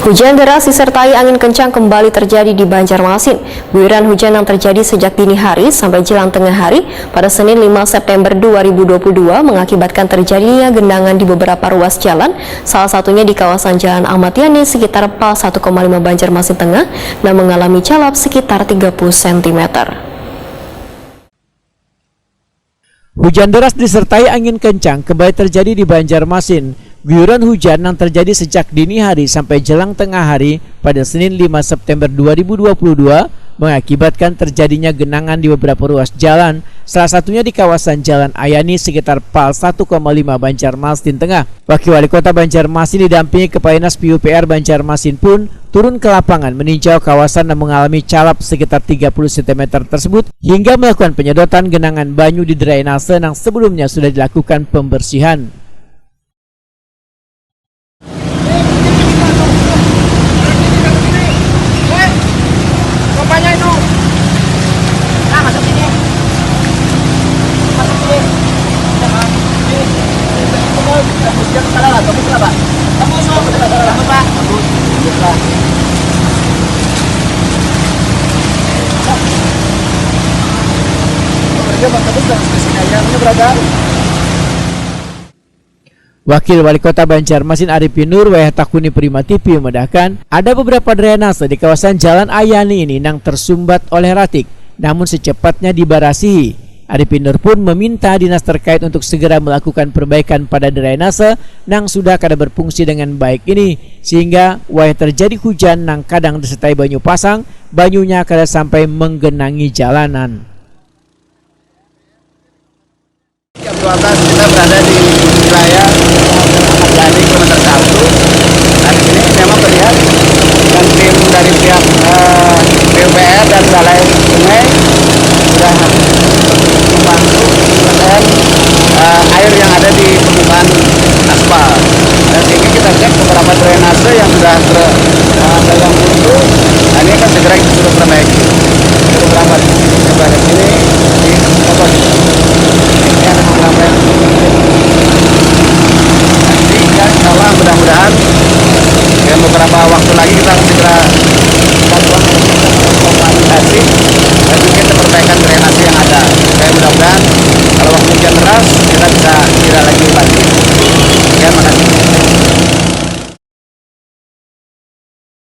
Hujan deras disertai angin kencang kembali terjadi di Banjarmasin. Guyuran hujan yang terjadi sejak dini hari sampai jelang tengah hari pada Senin 5 September 2022 mengakibatkan terjadinya genangan di beberapa ruas jalan, salah satunya di kawasan Jalan Ahmad Yani sekitar PAL 1,5 Banjarmasin Tengah dan mengalami calap sekitar 30 cm. Hujan deras disertai angin kencang kembali terjadi di Banjarmasin. Guyuran hujan yang terjadi sejak dini hari sampai jelang tengah hari pada Senin 5 September 2022 mengakibatkan terjadinya genangan di beberapa ruas jalan, salah satunya di kawasan Jalan Ayani sekitar PAL 1,5 Banjarmasin Tengah. Wakil Wali Kota Banjarmasin didampingi Kepala Dinas PUPR Banjarmasin pun turun ke lapangan meninjau kawasan yang mengalami calap sekitar 30 cm tersebut hingga melakukan penyedotan genangan banyu di drainase yang sebelumnya sudah dilakukan pembersihan. Wakil Wali Kota Banjarmasin Arifin Nur Takuni Prima TV memudahkan ada beberapa drainase di kawasan Jalan Ayani ini yang tersumbat oleh ratik, namun secepatnya dibarasi. Arifin Nur pun meminta dinas terkait untuk segera melakukan perbaikan pada drainase yang sudah kada berfungsi dengan baik ini, sehingga wah terjadi hujan yang kadang disertai banyu pasang, banyunya kada sampai menggenangi jalanan. Jam 12 kita berada di wilayah Ahmad Yani kilometer 1. Dan di sini memang terlihat dan tim dari pihak PUPR dan Balai Sungai sudah membantu menurunkan air yang ada di permukaan aspal. Dan sehingga kita cek beberapa drainase yang sudah ada yang buntu. Nah, ini akan segera kita sudah perbaiki. Beberapa di sini di contoh. Ini ada beberapa yang nanti ya, insya Allah mudah-mudahan dengan beberapa waktu lagi kita akan segera lakukan komunikasi dan juga kita perbaikan drainase yang ada. Supaya mudah-mudahan kalau waktu hujan deras kita bisa lagi banjir. Ya, makasih.